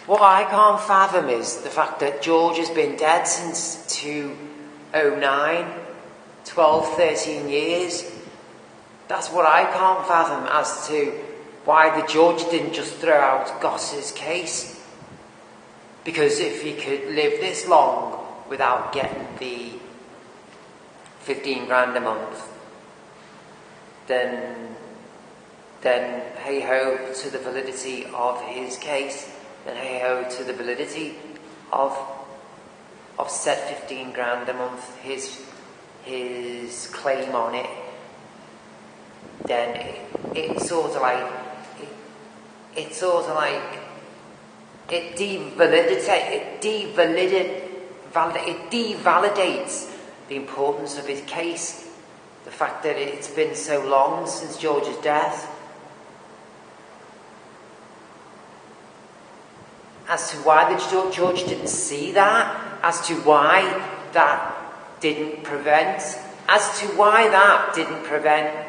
What I can't fathom is the fact that George has been dead since 2009, 12, 13 years. That's what I can't fathom as to why the judge didn't just throw out Goss's case. Because if he could live this long without getting the 15 grand a month, then hey ho to the validity of his case, then hey ho to the validity of said 15 grand a month, his claim on it. Then it devalidates the importance of his case. The fact that it's been so long since George's death. As to why the judge didn't see that, as to why that didn't prevent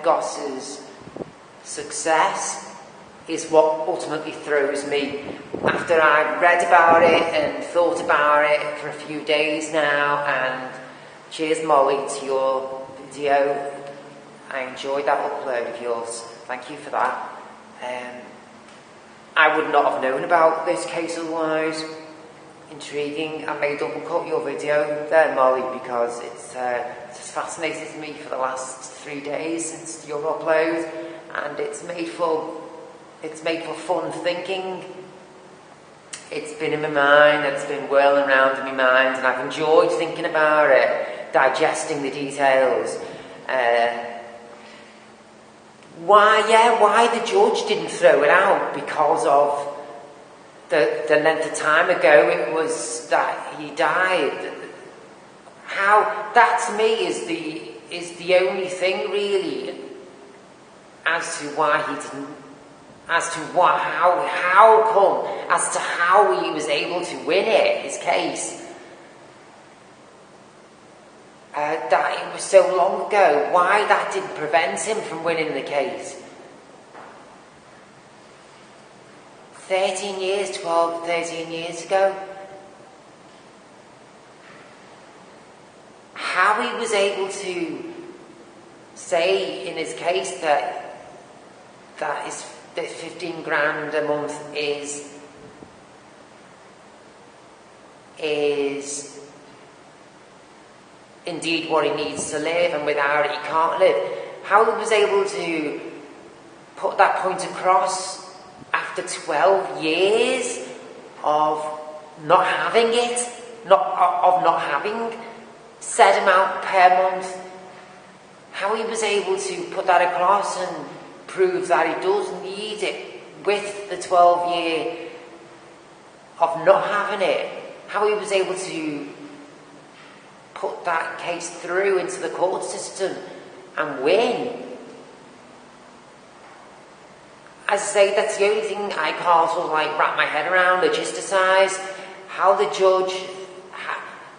Goss's success, is what ultimately throws me. After I've read about it and thought about it for a few days now, and cheers Molly to your video. I enjoyed that upload of yours. Thank you for that. I would not have known about this case otherwise. Intriguing. I may double cut your video there, Molly, because it's just fascinated me for the last 3 days since your upload, and it's made for fun thinking. It's been in my mind, it's been whirling around in my mind, and I've enjoyed thinking about it, digesting the details. Why the judge didn't throw it out because of the length of time ago it was that he died. How that to me is the only thing really as to why he didn't, as to how he was able to win it, his case. That it was so long ago, why that didn't prevent him from winning the case. 13 years ago. How he was able to say in his case that is that 15 grand a month is indeed what he needs to live, and without it he can't live. How he was able to put that point across after 12 years of not having it, of not having said amount per month, how he was able to put that across and prove that he does need it with the 12 year of not having it, how he was able to put that case through into the court system and win. As I say, that's the only thing I can't sort of wrap my head around, logisticize, how the judge,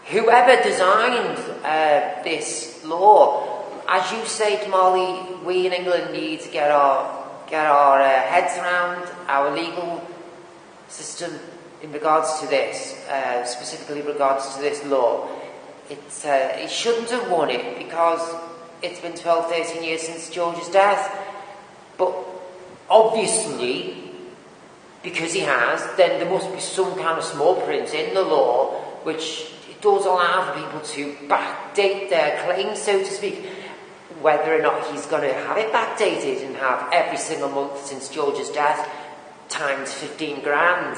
whoever designed this law, as you say, Molly, we in England need to get our heads around our legal system in regards to this, specifically in regards to this law. It shouldn't have won it because it's been 12, 13 years since George's death. But obviously, because he has, then there must be some kind of small print in the law which does allow for people to backdate their claims, so to speak. Whether or not he's going to have it backdated and have every single month since George's death times 15 grand.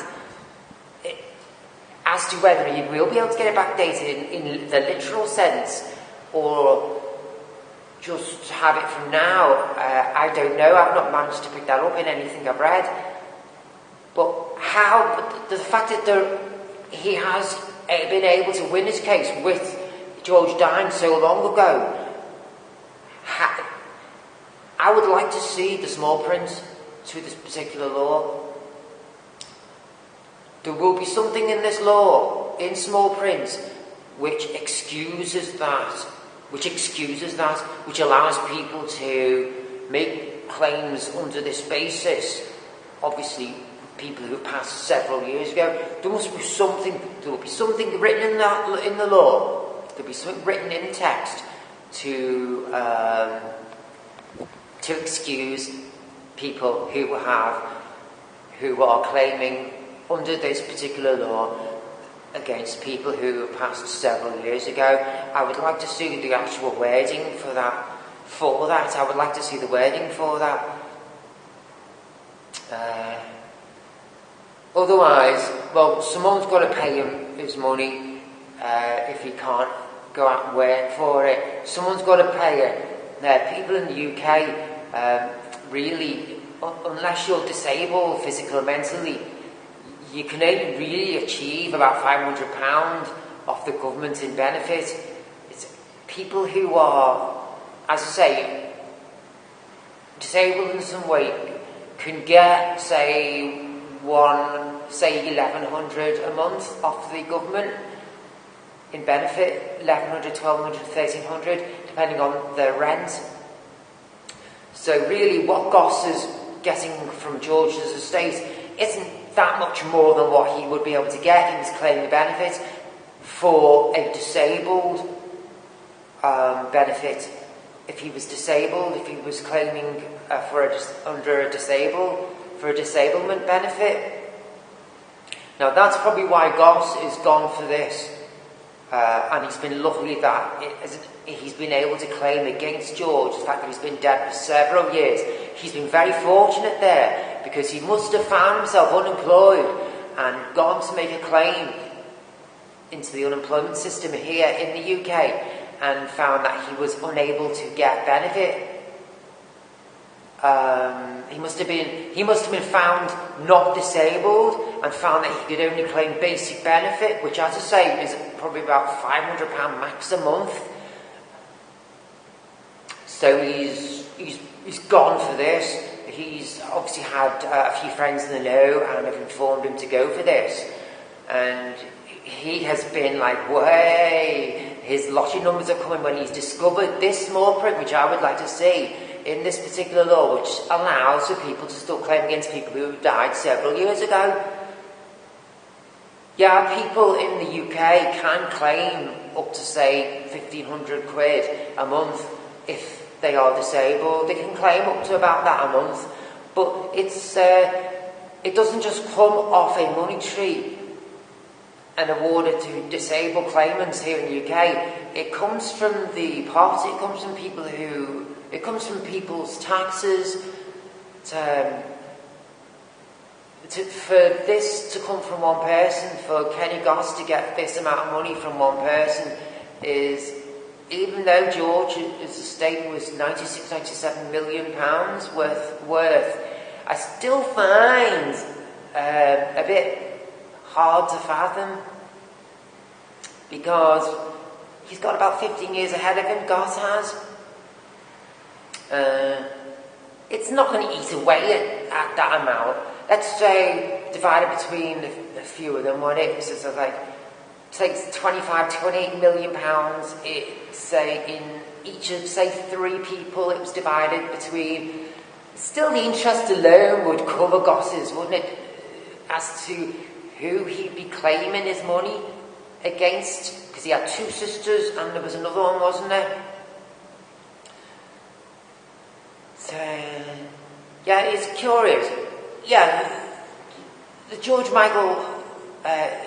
As to whether he will be able to get it backdated in the literal sense, or just have it from now, I don't know. I've not managed to pick that up in anything I've read. But the fact that he has been able to win his case with George dying so long ago, I would like to see the small print to this particular law. There will be something in this law, in small print, which excuses that, which allows people to make claims under this basis. Obviously, people who passed several years ago. There must be something. There will be something written in the law. There will be something written in text to excuse people who are claiming under this particular law against people who passed several years ago. I would like to see the actual wording for that. I would like to see the wording for that. Otherwise, well, someone's got to pay him his money if he can't go out and work for it. Someone's got to pay it. People in the UK, really, unless you're disabled physically or mentally, you can only really achieve about £500 off the government in benefit. It's people who are, as I say, disabled in some way can get, say, £1,100 a month off the government in benefit, £1,100, £1,200, £1,300, depending on their rent. So really, what Goss is getting from George's estate isn't that much more than what he would be able to get. He was claiming benefit for a disabled benefit. If he was disabled, if he was claiming for a disablement benefit. Now that's probably why Goss is gone for this, and he's been lucky that he's been able to claim against George the fact that he's been dead for several years. He's been very fortunate there because he must have found himself unemployed and gone to make a claim into the unemployment system here in the UK and found that he was unable to get benefit. He must have been found not disabled and found that he could only claim basic benefit, which, as I say, is probably about £500 max a month. So he's gone for this. He's obviously had a few friends in the know and have informed him to go for this, and he has been like, way, his lottery numbers are coming when he's discovered this small print, which I would like to see in this particular law, which allows for people to still claim against people who died several years ago. Yeah, people in the UK can claim up to, say, £1,500 a month if they are disabled. They can claim up to about that a month, but it doesn't just come off a money tree and awarded to disabled claimants here in the UK. It comes from the pot. It comes from people who. It comes from people's taxes. For this to come from one person, for Kenny Goss to get this amount of money from one person, is, even though George's estate was £96-97 million worth, I still find a bit hard to fathom, because he's got about 15 years ahead of him, Goss has. It's not going to eat away at that amount. Let's say divided between a few of them, what it is, so like takes £28 million. Say in each of, say, 3 people, it was divided between. Still, the interest alone would cover Goss's, wouldn't it? As to who he'd be claiming his money against, because he had 2 sisters and there was another one, wasn't there? So, yeah, it's curious. Yeah, the George Michael,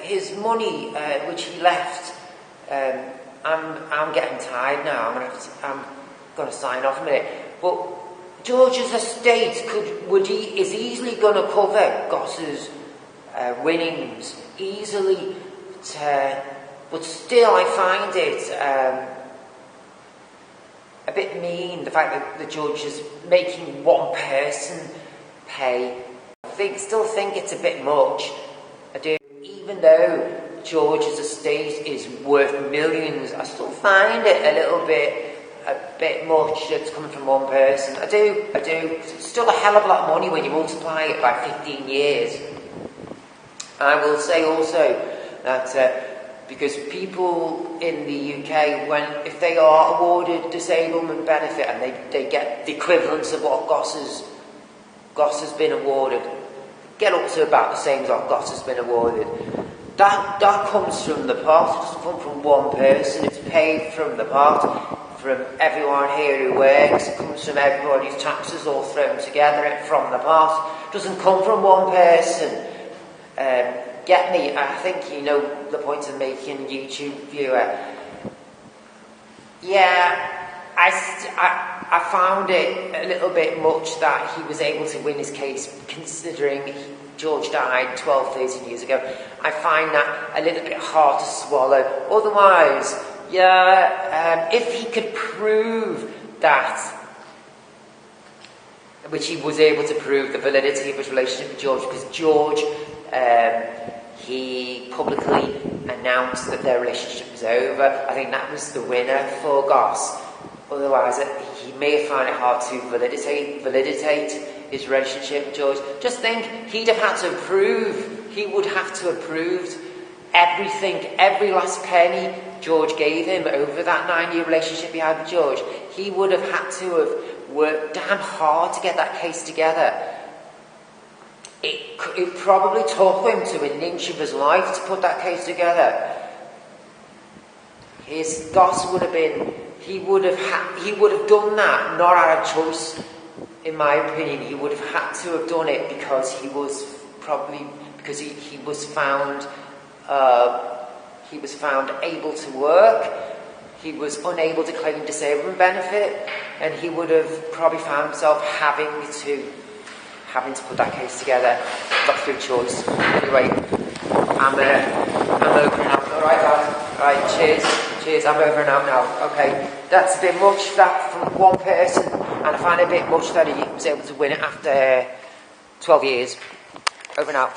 his money, which he left, I'm getting tired now. I'm going to sign off a minute. But George's estate is easily going to cover Goss's winnings easily, but still I find it a bit mean, the fact that the George is making one person pay. I still think it's a bit much. I do. Even though George's estate is worth millions, I still find it a bit much that's coming from one person. I do. It's still a hell of a lot of money when you multiply it by 15 years. I will say also that because people in the UK, if they are awarded disablement benefit and they get the equivalence of what Goss has been awarded, get up to about the same as what Goss has been awarded. That comes from the pot. It doesn't come from one person. It's paid from the pot, from everyone here who works. It comes from everybody's taxes all thrown together from the pot. It doesn't come from one person. Get me? I think you know the point of making YouTube viewer. Yeah, I found it a little bit much that he was able to win his case, considering George died 12, 13 years ago. I find that a little bit hard to swallow. Otherwise, yeah, if he could prove that, which he was able to prove the validity of his relationship with George, because George, he publicly announced that their relationship was over. I think that was the winner for Goss. Otherwise, he may have found it hard to validate his relationship with George. Just think, he'd have had to prove, he would have to have proved everything, every last penny George gave him over that 9-year relationship he had with George. He would have had to have worked damn hard to get that case together. It probably took him to an inch of his life to put that case together. His Goss would have been, he would have done that, not out of choice, in my opinion. He would have had to have done it because he was found able to work. He was unable to claim disablement benefit, and he would have probably found himself having to put that case together, not through choice. Anyway, I'm over and out. Alright guys, alright, cheers, I'm over and out now. Okay, that's a bit much, that from one person, and I find it a bit much that he was able to win it after 12 years. Over and out.